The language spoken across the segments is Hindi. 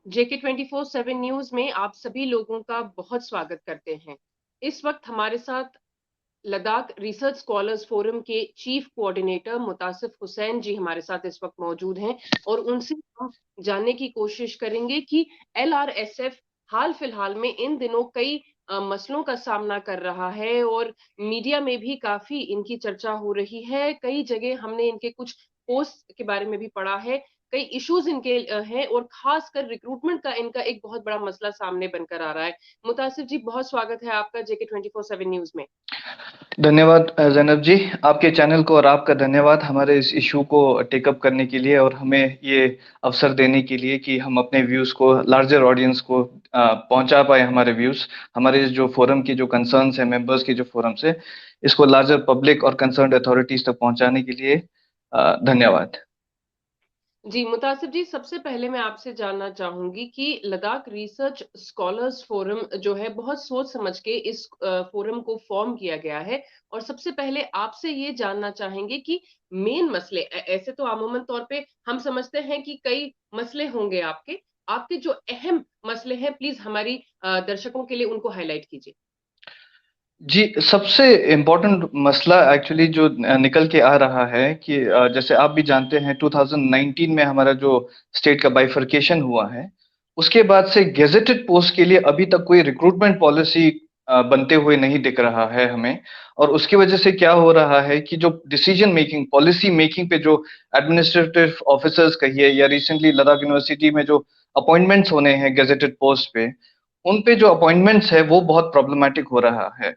JK 24/7 न्यूज में आप सभी लोगों का बहुत स्वागत करते हैं। इस वक्त हमारे साथ लद्दाख रिसर्च स्कॉलर्स फोरम के चीफ कोऑर्डिनेटर मुतासिफ हुसैन जी हमारे साथ इस वक्त मौजूद हैं और उनसे हम जानने की कोशिश करेंगे कि LRSF हाल फिलहाल में इन दिनों कई मसलों का सामना कर रहा है और मीडिया में भी काफी इनकी चर्चा हो रही है। कई जगह हमने इनके कुछ पोस्ट के बारे में भी पढ़ा है। कई इश्यूज इनके हैं और खासकर रिक्रूटमेंट का इनका एक बहुत बड़ा मसला सामने बनकर आ रहा है। मुतासिफ जी, बहुत स्वागत है आपका JK 24/7 न्यूज में। धन्यवाद ज़ैनब जी, आपके चैनल को और आपका धन्यवाद हमारे इस इश्यू को टेक अप करने के लिए और हमें ये अवसर देने के लिए कि हम अपने व्यूज़ को लार्जर ऑडियंस को पहुंचा पाए हमारे व्यूज़, हमारे इस जो फोरम की जो कंसर्न्स है, मेंबर्स की जो फोरम्स है, इसको लार्जर पब्लिक और कंसर्न्ड अथॉरिटीज़ तक पहुंचाने के लिए धन्यवाद। जी मुतासिब जी, सबसे पहले मैं आपसे जानना चाहूंगी कि लद्दाख रिसर्च स्कॉलर्स फोरम जो है बहुत सोच समझ के इस फोरम को फॉर्म किया गया है और सबसे पहले आपसे ये जानना चाहेंगे कि मेन मसले ऐसे तो अमूमन तौर पे हम समझते हैं कि कई मसले होंगे आपके आपके जो अहम मसले हैं, प्लीज हमारी दर्शकों के लिए उनको हाईलाइट कीजिए। जी, सबसे इम्पोर्टेंट मसला एक्चुअली जो निकल के आ रहा है कि जैसे आप भी जानते हैं 2019 में हमारा जो स्टेट का बाइफरकेशन हुआ है, उसके बाद से गेजेटेड पोस्ट के लिए अभी तक कोई रिक्रूटमेंट पॉलिसी बनते हुए नहीं दिख रहा है हमें। और उसकी वजह से क्या हो रहा है कि जो डिसीजन मेकिंग, पॉलिसी मेकिंग पे जो एडमिनिस्ट्रेटिव ऑफिसर्स कहिए या रिसेंटली लद्दाख यूनिवर्सिटी में जो अपॉइंटमेंट्स होने हैं गेजेटेड पोस्ट पे, उन पे जो अपॉइंटमेंट्स है वो बहुत प्रॉब्लमैटिक हो रहा है।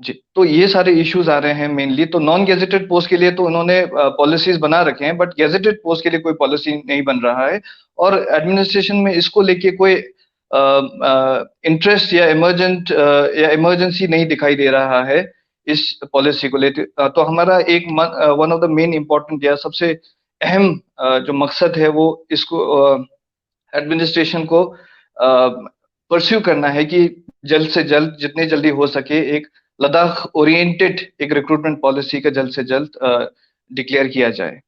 जी, तो ये सारे इश्यूज आ रहे हैं मेनली। तो नॉन गेजेटेड पोस्ट के लिए तो उन्होंने पॉलिसीज बना रखे हैं, बट गेजेटेड पोस्ट के लिए कोई पॉलिसी नहीं बन रहा है और एडमिनिस्ट्रेशन में इसको लेके कोई इंटरेस्ट या इमरजेंसी नहीं दिखाई दे रहा है इस पॉलिसी को लेते। तो हमारा एक one of the main important या सबसे अहम जो मकसद है वो इसको एडमिनिस्ट्रेशन को परस्यू करना है कि जल्द से जल्द, जितने जल्दी हो सके, एक लद्दाख ओरिएंटेड एक रिक्रूटमेंट पॉलिसी का जल्द से जल्द डिक्लेयर किया जाए।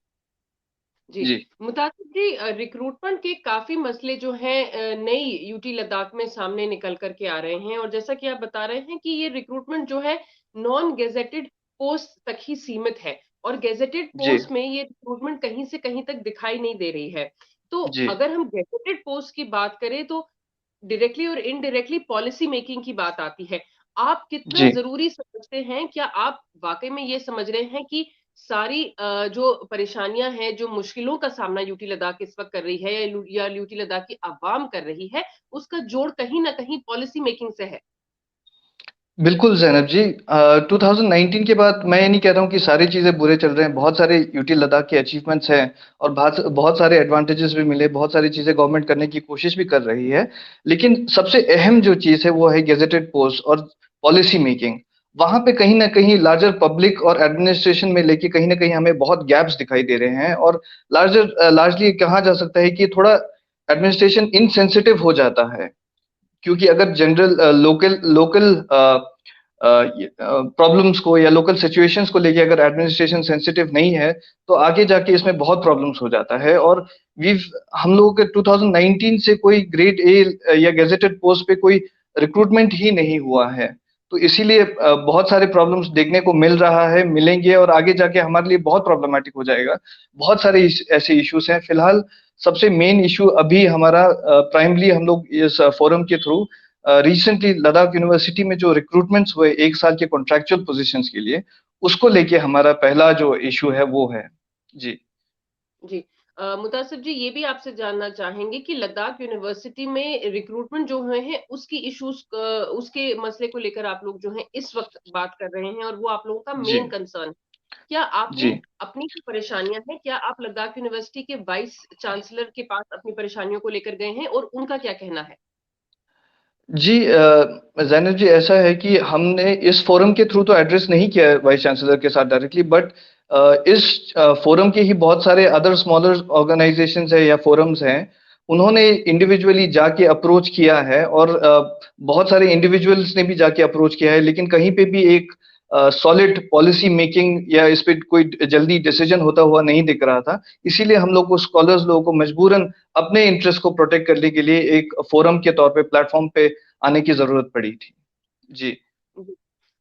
जी जी, मुतासिब जी, रिक्रूटमेंट के काफी मसले जो हैं नई यूटी लद्दाख में सामने निकल करके आ रहे हैं और जैसा कि आप बता रहे हैं कि ये रिक्रूटमेंट जो है नॉन गेजेटेड पोस्ट तक ही सीमित है और गेजेटेड जी, पोस्ट में ये रिक्रूटमेंट कहीं से कहीं तक दिखाई नहीं दे रही है। तो जी, अगर हम गेजेटेड पोस्ट की बात करें तो डायरेक्टली और इनडायरेक्टली पॉलिसी मेकिंग की बात आती है। आप कितना जी। जरूरी समझते हैं, क्या आप वाकई में ये समझ रहे हैं कि सारी जो परेशानियां हैं, जो मुश्किलों का सामना यूटी लद्दाख इस वक्त कर रही है या यूटी लद्दाख की आवाम कर रही है, उसका जोड़ कहीं ना कहीं पॉलिसी मेकिंग से है? बिल्कुल ज़ैनब जी, 2019 के बाद मैं ये नहीं कह रहा हूँ कि सारी चीज़ें बुरे चल रहे हैं, बहुत सारे यूटी लद्दाख के अचीवमेंट्स हैं और बहुत बहुत सारे एडवांटेजेस भी मिले, बहुत सारी चीज़ें गवर्नमेंट करने की कोशिश भी कर रही है। लेकिन सबसे अहम जो चीज़ है वो है गेजेटेड पोस्ट और पॉलिसी मेकिंग। वहाँ पे कहीं न कहीं लार्जर पब्लिक और एडमिनिस्ट्रेशन में लेके कहीं न कहीं हमें बहुत गैप्स दिखाई दे रहे हैं और लार्जली कहा जा सकता है कि थोड़ा एडमिनिस्ट्रेशन इनसेंसिटिव हो जाता है। क्योंकि अगर जनरल लोकल लोकल प्रॉब्लम्स को या लोकल सिचुएशंस को लेके अगर एडमिनिस्ट्रेशन सेंसिटिव नहीं है, तो आगे जाके इसमें बहुत प्रॉब्लम्स हो जाता है। और वीव हम लोगों के 2019 से कोई ग्रेड ए या गेजेटेड पोस्ट पे कोई रिक्रूटमेंट ही नहीं हुआ है। तो इसीलिए बहुत सारे प्रॉब्लम्स देखने को मिल रहा है, मिलेंगे और आगे जाके हमारे लिए बहुत प्रॉब्लमैटिक हो जाएगा। बहुत सारे ऐसे इश्यूज हैं। फिलहाल सबसे मेन इश्यू अभी हमारा प्राइमली हम लोग इस फोरम के थ्रू रिसेंटली लद्दाख यूनिवर्सिटी में जो रिक्रूटमेंट्स हुए 1 साल के कॉन्ट्रैक्चुअल पोजीशंस के लिए, उसको लेके हमारा पहला जो इश्यू है वो है। जी। जी मुतासिब जी, ये भी आपसे जानना चाहेंगे कि लद्दाख यूनिवर्सिटी में रिक्रूटमेंट जो हुए हैं उसकी इश्यूज, उसके मसले को लेकर आप लोग जो हैं इस वक्त बात कर रहे हैं और वो आप लोगों का जी, मेन कंसर्न। क्या जी। आपने अपनी जो परेशानियां हैं, क्या आप लद्दाख यूनिवर्सिटी के वाइस चांसलर के पास अपनी परेशानियों को लेकर गए हैं और उनका क्या कहना है? जी, ज़ैनब जी, ऐसा है कि हमने इस फोरम के थ्रू तो एड्रेस नहीं किया है वाइस चांसलर के साथ डायरेक्टली, बट इस फोरम के ही बहुत सारे अदर स्मॉलर ऑर्गेनाइजेशंस है या फोरम्स हैं, उन्होंने इंडिविजुअली जाके अप्रोच किया है और बहुत सारे इंडिविजुअल्स ने भी जाके अप्रोच किया है, लेकिन कहीं पे भी एक सॉलिड पॉलिसी मेकिंग या इस पे कोई जल्दी डिसीजन होता हुआ नहीं दिख रहा था। इसीलिए हम लोग को स्कॉलर्स लोगों को मजबूरन अपने इंटरेस्ट को प्रोटेक्ट करने के लिए एक फोरम के तौर पे प्लेटफॉर्म पे आने की जरूरत पड़ी थी। जी। जी।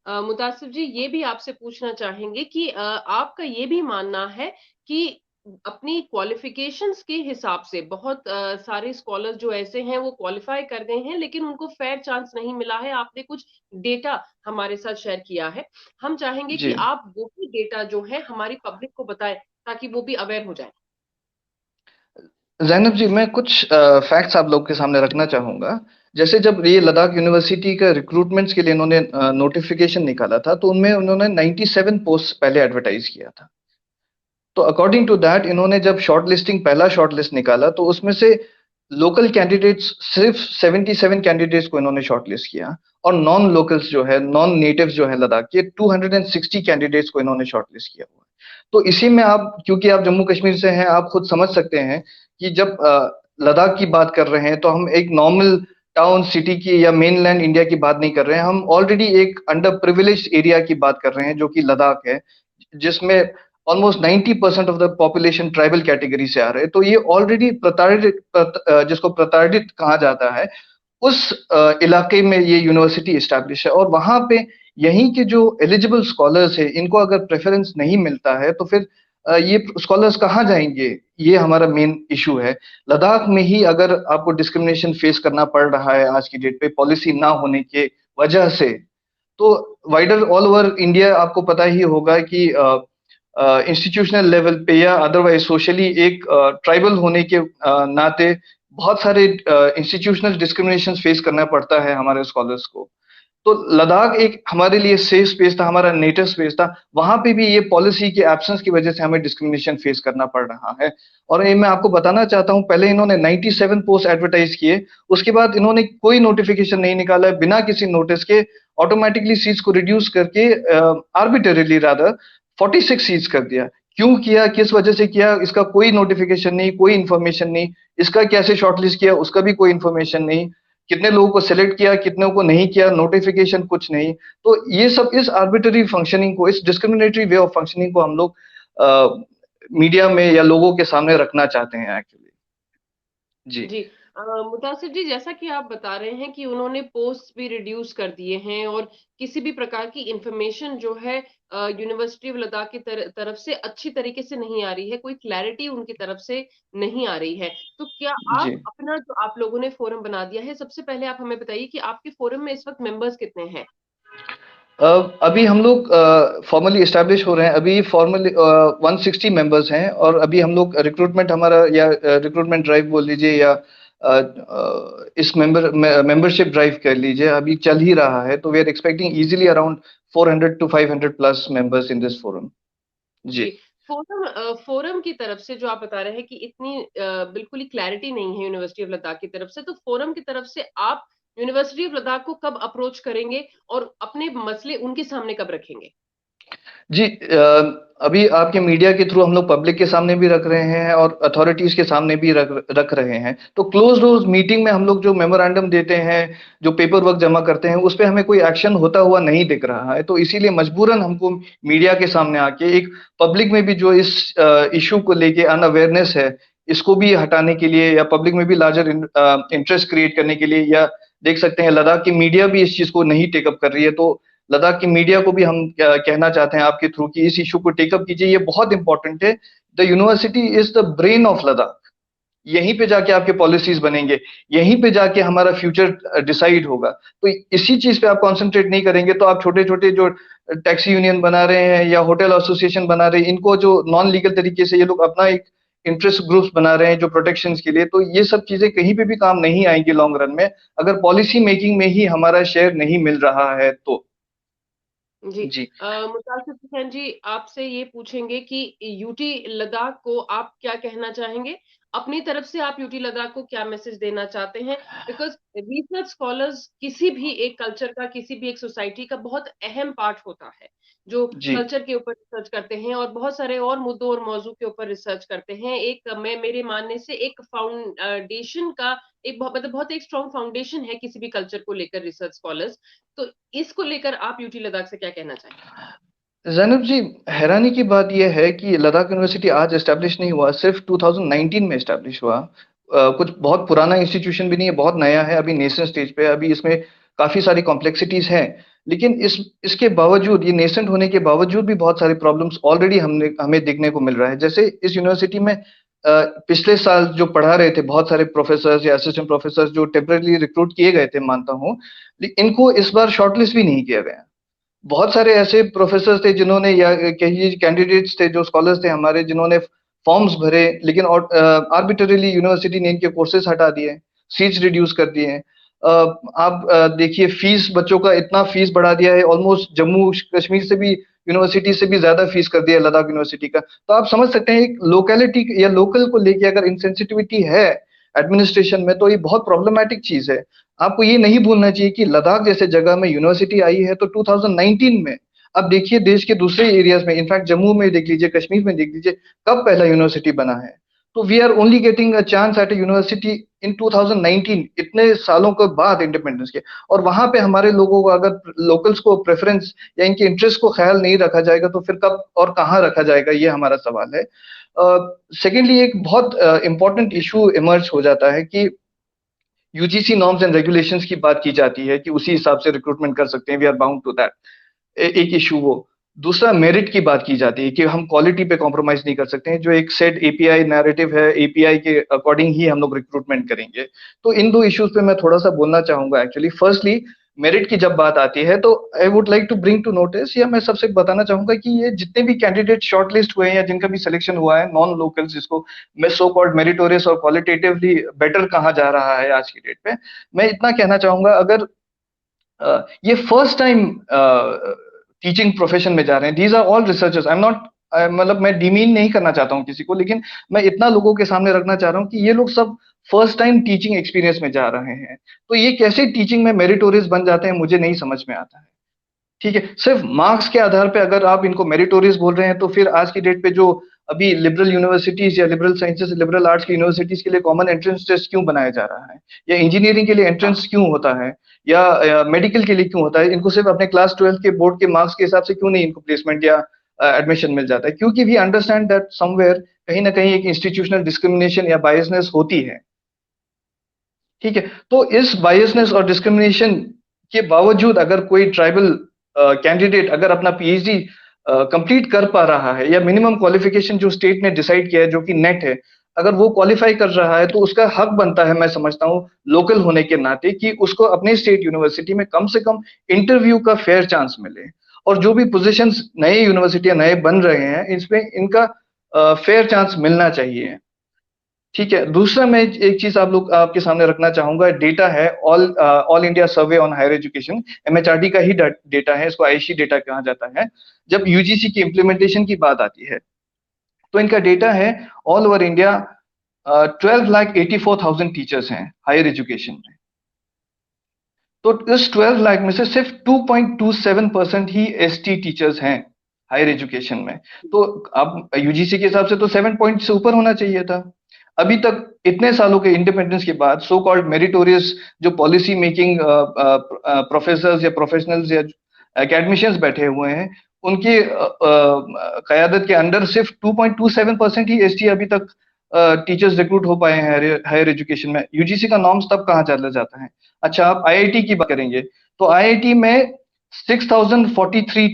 मुतासिफ जी, ये भी आपसे पूछना चाहेंगे कि आपका ये भी मानना है कि अपनी क्वालिफिकेशंस के हिसाब से बहुत सारे स्कॉलर जो ऐसे हैं वो क्वालिफाई कर गए हैं लेकिन उनको फेयर चांस नहीं मिला है। आपने कुछ डेटा हमारे साथ शेयर किया है, हम चाहेंगे कि जी आप वो भी डेटा जो है हमारी पब्लिक को बताएं ताकि वो भी अवेयर हो जाए। जैनब जी, मैं कुछ फैक्ट्स आप लोग के सामने रखना चाहूंगा। जैसे जब ये लद्दाख यूनिवर्सिटी का रिक्रूटमेंट्स के लिए इन्होंने नोटिफिकेशन निकाला था, तो उनमें उन्होंने 97 पोस्ट पहले एडवर्टाइज किया था। तो अकॉर्डिंग टू दैट इन्होंने जब शॉर्ट लिस्टिंग पहला शॉर्ट लिस्ट निकाला, तो उसमें से लोकल कैंडिडेट्स सिर्फ 77 कैंडिडेट्स को इन्होंने शॉर्ट लिस्ट किया, और नॉन लोकल्स जो है, नॉन नेटिव्स जो है लद्दाख के, 260 कैंडिडेट्स को इन्होंने शॉर्ट लिस्ट किया हुआ है। तो इसी में आप, क्योंकि आप जम्मू कश्मीर से हैं, आप खुद समझ सकते हैं कि जब लद्दाख की बात कर रहे हैं तो हम एक नॉर्मल टाउन सिटी की या मेनलैंड इंडिया की बात नहीं कर रहे हैं, हम ऑलरेडी एक अंडर प्रिविलेज एरिया की बात कर रहे हैं जो कि लद्दाख है, जिसमें almost 90% of the population tribal category से आ रहे हैं। तो ये ऑलरेडी जिसको प्रताड़ित कहा जाता है, उस इलाके में ये यूनिवर्सिटी इस्टेब्लिश है, और वहां पे यहीं के जो एलिजिबल स्कॉलर्स है, इनको अगर प्रेफरेंस नहीं मिलता है तो फिर ये स्कॉलर्स कहाँ जाएंगे? ये हमारा मेन इशू है। लद्दाख में ही अगर आपको डिस्क्रिमिनेशन फेस करना पड़ रहा है आज की डेट पे, पॉलिसी ना होने के वजह से, तो वाइडर ऑल ओवर इंडिया आपको पता ही होगा कि इंस्टीट्यूशनल लेवल पे या अदरवाइज सोशली एक ट्राइबल होने के नाते बहुत सारे इंस्टीट्यूशनल डिस्क्रिमिनेशन फेस करना पड़ता है हमारे स्कॉलर्स को। तो लद्दाख एक हमारे लिए सेफ स्पेस था, हमारा नेटिव स्पेस था, वहां पे भी ये पॉलिसी के एब्सेंस की वजह से हमें डिस्क्रिमिनेशन फेस करना पड़ रहा है। और ये मैं आपको बताना चाहता हूँ, पहले इन्होंने 97 पोस्ट एडवर्टाइज किए, उसके बाद इन्होंने कोई नोटिफिकेशन नहीं निकाला है, बिना किसी नोटिस के ऑटोमेटिकली सीट्स को रिड्यूस करके आर्बिटरीली रादर 46 सीट्स कर दिया। क्यों किया, किस वजह से किया, इसका कोई नोटिफिकेशन नहीं, कोई इन्फॉर्मेशन नहीं। इसका कैसे शॉर्टलिस्ट किया, उसका भी कोई इन्फॉर्मेशन नहीं। कितने लोगों को सिलेक्ट किया, कितनों को नहीं किया, नोटिफिकेशन कुछ नहीं। तो ये सब, इस आर्बिट्ररी फंक्शनिंग को, इस डिस्क्रिमिनेटरी वे ऑफ फंक्शनिंग को हम लोग मीडिया में या लोगों के सामने रखना चाहते हैं एक्चुअली। जी जी। मुतासिर जी, जैसा कि आप बता रहे हैं कि उन्होंने पोस्ट भी रिड्यूस कर दिए हैं और किसी भी प्रकार की इंफॉर्मेशन जो है यूनिवर्सिटी ऑफ लद्दाख की तरफ से अच्छी तरीके से नहीं आ रही है, कोई क्लैरिटी उनकी तरफ से नहीं आ रही है। तो क्या जी। आप अपना, जो आप लोगों ने फोरम बना दिया है, सबसे पहले आप हमें बताइए कि आपके फोरम में इस वक्त मेंबर्स कितने हैं? अभी हम लोग फॉर्मली एस्टैब्लिश हो रहे हैं। अभी फॉर्मली 160 मेंबर्स हैं, और अभी हम लोग रिक्रूटमेंट हमारा, या रिक्रूटमेंट ड्राइव बोल लीजिए, या इस मेंबरशिप ड्राइव कर लीजिए, अभी चल ही रहा है। तो we are expecting easily around 400 to 500 plus members in this forum. जी। जी फोरम की तरफ से जो आप बता रहे हैं कि इतनी बिल्कुल ही क्लैरिटी नहीं है यूनिवर्सिटी ऑफ लद्दाख की तरफ से, तो फोरम की तरफ से आप यूनिवर्सिटी ऑफ लद्दाख को कब अप्रोच करेंगे और अपने मसले उनके सामने कब रखेंगे? जी, अभी आपके मीडिया के थ्रू हम लोग पब्लिक के सामने भी रख रहे हैं और अथॉरिटीज के सामने भी रख रख रहे हैं। तो क्लोज डोर्स मीटिंग में हम लोग जो मेमोरेंडम देते हैं, जो पेपर वर्क जमा करते हैं, उस पे हमें कोई एक्शन होता हुआ नहीं दिख रहा है। तो इसीलिए मजबूरन हमको मीडिया के सामने आके एक पब्लिक में भी जो इस इशू को लेके अनअवेयरनेस है, इसको भी हटाने के लिए, या पब्लिक में भी लार्जर इंटरेस्ट क्रिएट करने के लिए, या देख सकते हैं लद्दाख की मीडिया भी इस चीज को नहीं टेकअप कर रही है, तो लद्दाख की मीडिया को भी हम कहना चाहते हैं आपके थ्रू कि इस इशू को टेकअप कीजिए, ये बहुत इंपॉर्टेंट है। The university is the brain of Ladakh. यहीं पे जाके आपके पॉलिसीज बनेंगे, यहीं पे जाके हमारा फ्यूचर डिसाइड होगा। तो इसी चीज पे आप कंसंट्रेट नहीं करेंगे तो आप छोटे छोटे जो टैक्सी यूनियन बना रहे हैं या होटल एसोसिएशन बना रहे हैं, इनको जो नॉन लीगल तरीके से ये लोग अपना एक इंटरेस्ट ग्रुप्स बना रहे हैं जो प्रोटेक्शन के लिए, तो ये सब चीजें कहीं पे भी काम नहीं आएंगी लॉन्ग रन में, अगर पॉलिसी मेकिंग में ही हमारा शेयर नहीं मिल रहा है तो। जी। जी मुतासिर हुसैन जी, आपसे ये पूछेंगे कि यूटी लद्दाख को आप क्या कहना चाहेंगे? अपनी तरफ से आप यूटी लद्दाख को क्या मैसेज देना चाहते हैं? बिकॉज रिसर्च स्कॉलर्स किसी भी एक कल्चर का, किसी भी एक सोसाइटी का बहुत अहम पार्ट होता है, जो जी कल्चर के ऊपर रिसर्च करते हैं और बहुत सारे और मुद्दों और मौजू के ऊपर रिसर्च करते हैं। एक, मैं मेरे मानने से एक फाउंडेशन का एक मतलब बहुत एक स्ट्रॉन्ग फाउंडेशन है किसी भी कल्चर को लेकर रिसर्च स्कॉलर्स। तो इसको लेकर आप यूटी लद्दाख से क्या कहना चाहेंगे? ज़ैनब जी, हैरानी की बात यह है कि लद्दाख यूनिवर्सिटी आज एस्टैब्लिश नहीं हुआ, सिर्फ 2019 में एस्टैब्लिश हुआ। कुछ बहुत पुराना इंस्टीट्यूशन भी नहीं है, बहुत नया है, अभी नेसेंट स्टेज पे है, अभी इसमें काफ़ी सारी कॉम्प्लेक्सिटीज़ हैं। लेकिन इसके बावजूद, ये नेसेंट होने के बावजूद भी बहुत सारे प्रॉब्लम्स ऑलरेडी हमें देखने को मिल रहा है। जैसे इस यूनिवर्सिटी में पिछले साल जो पढ़ा रहे थे बहुत सारे प्रोफ़ेसर्स या असिस्टेंट प्रोफ़ेसर्स जो टेम्परेरीली रिक्रूट किए गए थे, मानता हूँ, इनको इस बार शॉर्टलिस्ट भी नहीं किया गया। बहुत सारे ऐसे प्रोफेसर्स थे जिन्होंने, या कहिए कैंडिडेट्स थे, जो स्कॉलर्स थे हमारे, जिन्होंने फॉर्म्स भरे, लेकिन आर्बिट्रेरीली यूनिवर्सिटी ने इनके कोर्सेज हटा दिए, सीट्स रिड्यूस कर दिए। आप देखिए, फीस, बच्चों का इतना फीस बढ़ा दिया है, ऑलमोस्ट जम्मू कश्मीर से भी, यूनिवर्सिटी से भी ज्यादा फीस कर दिया है लद्दाख यूनिवर्सिटी का। तो आप समझ सकते हैं, एक लोकेलिटी या लोकल को लेके अगर इनसेंसिटिविटी है एडमिनिस्ट्रेशन में, तो ये बहुत प्रॉब्लमैटिक चीज है। आपको ये नहीं भूलना चाहिए कि लद्दाख जैसे जगह में यूनिवर्सिटी आई है तो 2019 में। अब देखिए देश के दूसरे एरियाज में, इनफैक्ट जम्मू में देख लीजिए, कश्मीर में देख लीजिए, कब पहला यूनिवर्सिटी बना है। तो we are only getting a chance at a university in 2019, इतने सालों के बाद इंडिपेंडेंस के। और वहां पे हमारे लोगों को, अगर लोकल्स को प्रेफरेंस या इनके इंटरेस्ट को ख्याल नहीं रखा जाएगा, तो फिर कब और कहाँ रखा जाएगा, ये हमारा सवाल है। सेकेंडली, एक बहुत इंपॉर्टेंट इशू इमर्ज हो जाता है कि यूजीसी नॉर्म्स एंड रेगुलेशंस की बात की जाती है कि उसी हिसाब से रिक्रूटमेंट कर सकते हैं, we are bound to that. एक इशू वो। दूसरा, मेरिट की बात की जाती है कि हम क्वालिटी पे कॉम्प्रोमाइज नहीं कर सकते हैं, जो एक सेट एपीआई नैरेटिव है, एपीआई के अकॉर्डिंग ही हम लोग रिक्रूटमेंट करेंगे। तो इन दो इश्यूज पे मैं थोड़ा सा बोलना चाहूंगा। एक्चुअली फर्स्टली, मेरिट की जब बात आती है, तो I would like to bring to notice, या मैं सबसे बताना चाहूंगा कि ये जितने भी कैंडिडेट शॉर्टलिस्ट हुए हैं या जिनका भी सिलेक्शन हुआ है, नॉन लोकल्स, जिसको मैं सो कॉल्ड मेरिटोरियस और क्वालिटेटिवली बेटर कहा जा रहा है आज की डेट पे, मैं इतना कहना चाहूंगा, अगर ये फर्स्ट टाइम टीचिंग प्रोफेशन में जा रहे हैं, these are all researchers, I am not, मतलब मैं डिमीन नहीं करना चाहता हूँ किसी को, लेकिन मैं इतना लोगों के सामने रखना चाह रहा हूँ कि ये लोग सब फर्स्ट टाइम टीचिंग एक्सपीरियंस में जा रहे हैं। तो ये कैसे टीचिंग में मेरिटोरियस बन जाते हैं, मुझे नहीं समझ में आता है। ठीक है, सिर्फ मार्क्स के आधार पे अगर आप इनको मेरिटोरियस बोल रहे हैं, तो फिर आज की डेट पे जो अभी लिबरल यूनिवर्सिटीज या लिबरल साइंसेस, लिबरल आर्ट्स की यूनिवर्सिटीज के लिए कॉमन एंट्रेंस टेस्ट क्यों बनाया जा रहा है, या इंजीनियरिंग के लिए एंट्रेंस क्यों होता है, या मेडिकल के लिए क्यों होता है, इनको सिर्फ अपने क्लास 12 के बोर्ड के मार्क्स के हिसाब से क्यों नहीं इनको प्लेसमेंट या एडमिशन मिल जाता है? क्योंकि वी अंडरस्टैंड दैट समवेयर कहीं ना कहीं एक इंस्टीट्यूशनल डिस्क्रिमिनेशन या बायसनेस होती है। ठीक है, तो इस बायसनेस और डिस्क्रिमिनेशन के बावजूद अगर कोई ट्राइबल कैंडिडेट अगर अपना पीएचडी कंप्लीट कर पा रहा है, या मिनिमम क्वालिफिकेशन जो स्टेट ने डिसाइड किया है, जो कि नेट है, अगर वो क्वालिफाई कर रहा है, तो उसका हक बनता है, मैं समझता हूँ, लोकल होने के नाते, कि उसको अपने स्टेट यूनिवर्सिटी में कम से कम इंटरव्यू का फेयर चांस मिले। और जो भी पोजीशंस नए यूनिवर्सिटियां नए बन रहे हैं, इसमें इनका फेयर चांस मिलना चाहिए। ठीक है, दूसरा मैं एक चीज आप लोग आपके सामने रखना चाहूंगा, डेटा है, all India survey on higher education, MHRD का ही डेटा है, इसको आईसी डेटा कहा जाता है। जब यूजीसी की इम्प्लीमेंटेशन की बात आती है, तो इनका डेटा है, ऑल ओवर इंडिया 12,84,000 टीचर्स हैं हायर एजुकेशन में। तो इस 12 लाख में से सिर्फ 2.27% ही एसटी टीचर्स हैं हायर एजुकेशन में। तो अब यूजीसी के हिसाब से तो 7 पॉइंट से ऊपर होना चाहिए था। अभी तक इतने सालों के इंडिपेंडेंस के बाद सो कॉल्ड मेरिटोरियस जो पॉलिसी मेकिंग प्रोफेसर्स या प्रोफेशनल्स या एकेडमिशियंस बैठे हुए हैं, उनकी कयादत के अंडर सिर्फ 2.27% ही एसटी अभी तक टीचर्स रिक्रूट हो पाए हैं हायर एजुकेशन में। यूजीसी का नॉर्म्स तब कहाँ चला जाता है? अच्छा, आप आईआईटी की बात करेंगे, तो आईआईटी में 6043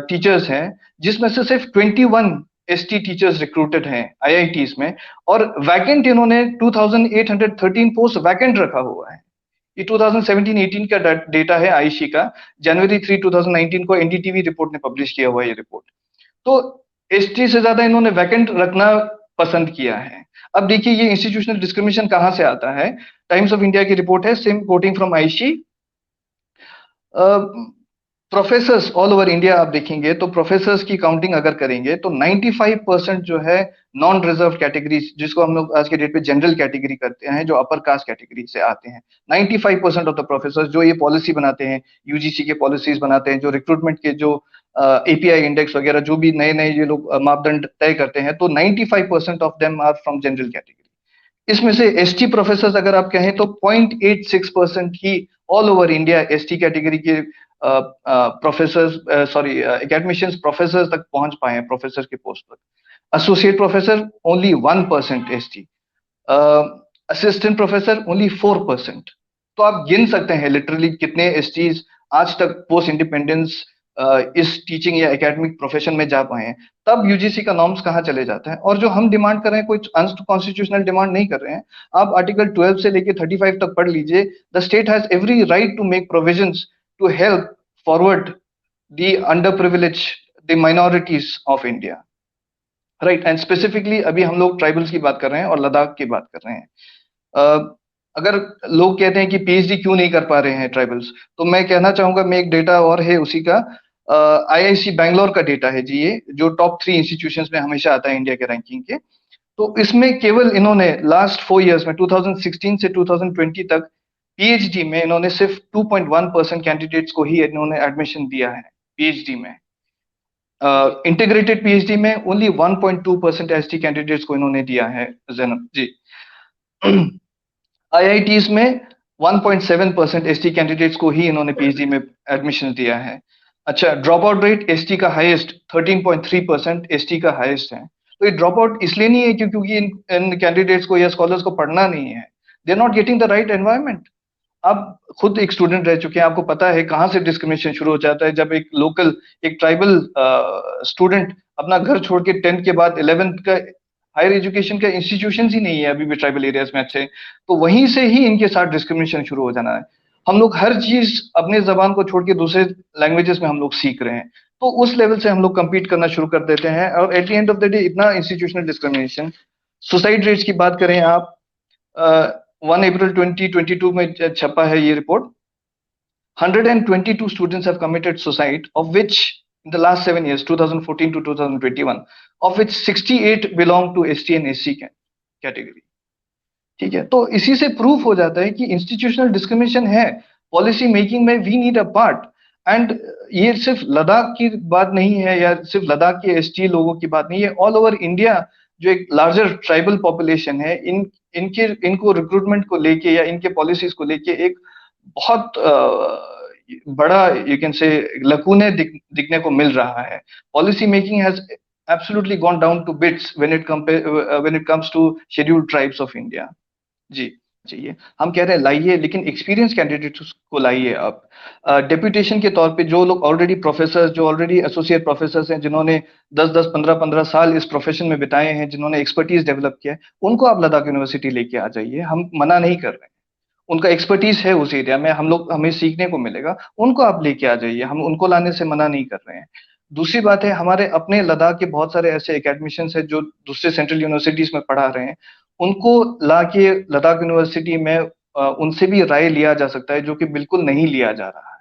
टीचर्स हैं, जिसमें से सिर्फ 21 एसटी टीचर्स रिक्रूटेड हैं आईआईटीज में। और वैकेंट इन्होंने 2813 पोस्ट वैकेंट रखा हुआ है। ये 2017-18 का डेटा है आईसी का। जनवरी 3 2019 को एनडीटीवी रिपोर्ट ने पब्लिश किया हुआ ये रिपोर्ट। तो एसटी से ज्यादा इन्होंने वैकेंट रखना पसंद किया है। अब देखिए ये इंस्टीट्यूशनल डिस्क्रिमिनेशन कहां से आता है। टाइम्स ऑफ इंडिया की रिपोर्ट है, same coating from IC. Professors all over India आप देखेंगे तो प्रोफेसर्स की काउंटिंग अगर करेंगे तो 95% जो है नॉन रिजर्व कैटेगरीज, जिसको हम लोग आज के डेट पे जनरल कैटेगरी करते हैं, जो अपर कास्ट कैटेगरी से आते हैं, 95% ऑफ द प्रोफेसर्स जो ये पॉलिसी बनाते हैं, यूजीसी के पॉलिसीज बनाते हैं, जो रिक्रूटमेंट के जो एपीआई इंडेक्स वगैरह जो भी नए नए ये लोग मापदंड तय करते हैं, तो 95% of them are from general category. इसमें से एसटी प्रोफेसर अगर आप कहें तो 0.86% ही all over India ST category के प्रोफेसर सॉरी एकेडमिशियंस प्रोफेसर तक पहुंच पाए हैं, प्रोफेसर के पोस्ट तक। Associate professor only 1% ST, assistant professor only 4%। तो आप गिन सकते हैं लिटरली कितने एसटीज आज तक पोस्ट इंडिपेंडेंस इस टीचिंग या एकेडमिक प्रोफेशन में जा पाए हैं। तब यूजीसी का नॉर्म्स कहाँ चले जाता है। और जो हम डिमांड कर रहे हैं कोई अनकॉन्स्टिट्यूशनल डिमांड नहीं कर रहे हैं। आप आर्टिकल 12 से लेके 35 तक पढ़ लीजिए। The state has every right to make provisions to help forward the under privilege the minorities of India, right. And specifically अभी हम लोग ट्राइबल्स की बात कर रहे हैं और लद्दाख की बात कर रहे हैं। अगर लोग कहते हैं कि पीएचडी क्यों नहीं कर पा रहे हैं ट्राइबल्स, तो मैं कहना चाहूंगा, मैं एक डेटा और है उसी का, आईआईसी बैंगलोर का डेटा है जी, ये जो टॉप 3 इंस्टीट्यूशंस में हमेशा आता है इंडिया के रैंकिंग के। तो इसमें केवल इन्होंने लास्ट 4 इयर्स में 2016 से 2020 तक पीएचडी में इन्होंने सिर्फ 2.1% कैंडिडेट्स को ही इन्होंने एडमिशन दिया है पीएचडी में। इंटीग्रेटेड पीएचडी में ओनली 1.2% एसटी कैंडिडेट्स को इन्होंने दिया है जैनब जी। आईआईटीज में 1.7% एसटी कैंडिडेट्स को ही इन्होंने पीएचडी में एडमिशन दिया है। अच्छा, ड्रॉप आउट रेट एसटी का हाईएस्ट 13.3% एसटी का हाईएस्ट है। तो ये ड्रॉप आउट इसलिए नहीं है क्योंकि इन कैंडिडेट्स को या स्कॉलर्स को पढ़ना नहीं है, they are not getting the right environment. आप खुद एक स्टूडेंट रह चुके हैं, आपको पता है कहाँ से डिस्क्रिमिनेशन शुरू हो जाता है। जब एक लोकल एक ट्राइबल स्टूडेंट अपना घर छोड़ के 10th के बाद 11th का हायर एजुकेशन का इंस्टीट्यूशन ही नहीं है अभी भी ट्राइबल एरियाज में अच्छे, तो वहीं से ही इनके साथ डिस्क्रिमिनेशन शुरू हो जाना है। हम लोग हर चीज अपने जबान को छोड़ के दूसरे लैंग्वेजेस में हम लोग सीख रहे हैं, तो उस लेवल से हम लोग कम्पीट करना शुरू कर देते हैं। और at the end of the day इतना इंस्टीट्यूशनल डिस्क्रिमिनेशन। सुसाइड रेट्स की बात करें आप, 1 अप्रैल 2022 में छपा है ये report, 122 students have committed suicide, of which in the last 7 years, 2014 to 2021, of which 68 belong to ST and SC category। ठीक है, तो इसी से प्रूफ हो जाता है कि इंस्टीट्यूशनल डिस्क्रिमिनेशन है। पॉलिसी मेकिंग में we need a part. And ये सिर्फ लद्दाख की बात नहीं है या सिर्फ लद्दाख के एसटी लोगों की बात नहीं है, ऑल ओवर इंडिया जो एक लार्जर ट्राइबल पॉपुलेशन है, इनको रिक्रूटमेंट को लेके या इनके पॉलिसीज को लेके एक बहुत बड़ा यू कैन से लकूने दिखने को मिल रहा है। Policy making has absolutely gone down to bits when it comes to scheduled tribes of India जी। चाहिए, हम कह रहे हैं लाइए, लेकिन एक्सपीरियंस कैंडिडेट्स को लाइए आप। डेप्यूटेशन के तौर पे जो लोग ऑलरेडी प्रोफेसर, जो ऑलरेडी एसोसिएट प्रोफेसर हैं, जिन्होंने 10-10, 15-15 साल इस प्रोफेशन में बिताए हैं, जिन्होंने एक्सपर्टीज डेवलप किया है, उनको आप लद्दाख यूनिवर्सिटी लेके आ जाइए। हम मना नहीं कर रहे हैं, उनका एक्सपर्टीज है उस एरिया में, हमें सीखने को मिलेगा, उनको आप लेके आ जाइए, हम उनको लाने से मना नहीं कर रहे हैं। दूसरी बात है, हमारे अपने लद्दाख के बहुत सारे ऐसे एकेडमिशियंस हैं जो दूसरे सेंट्रल यूनिवर्सिटीज में पढ़ा रहे हैं, उनको लाके लद्दाख यूनिवर्सिटी में उनसे भी राय लिया जा सकता है, जो कि बिल्कुल नहीं लिया जा रहा है।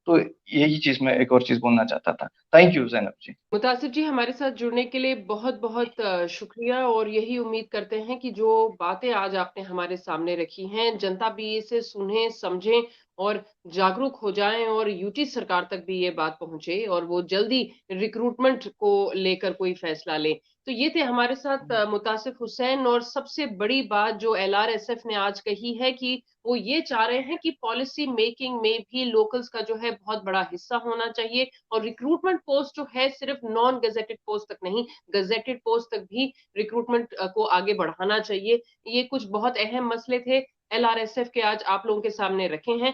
तो यही चीज मैं एक और चीज बोलना चाहता था। थैंक यू जैनब जी। मुतासिफ जी, हमारे साथ जुड़ने के लिए बहुत बहुत शुक्रिया। और यही उम्मीद करते हैं कि जो बातें आज आपने हमारे सामने रखी हैं, जनता भी इसे सुने, समझें और जागरूक हो जाएं, और यूटी सरकार तक भी ये बात पहुंचे और वो जल्दी रिक्रूटमेंट को लेकर कोई फैसला ले। तो ये थे हमारे साथ मुतासिफ हुसैन। और सबसे बड़ी बात जो एलआरएसएफ ने आज कही है कि वो ये चाह रहे हैं कि पॉलिसी मेकिंग में भी लोकल्स का जो है बहुत बड़ा हिस्सा होना चाहिए, और रिक्रूटमेंट पोस्ट जो है सिर्फ नॉन गजेटेड पोस्ट तक नहीं, गजेटेड पोस्ट तक भी रिक्रूटमेंट को आगे बढ़ाना चाहिए। ये कुछ बहुत अहम मसले थे एलआरएसएफ के, आज आप लोगों के सामने रखे हैं।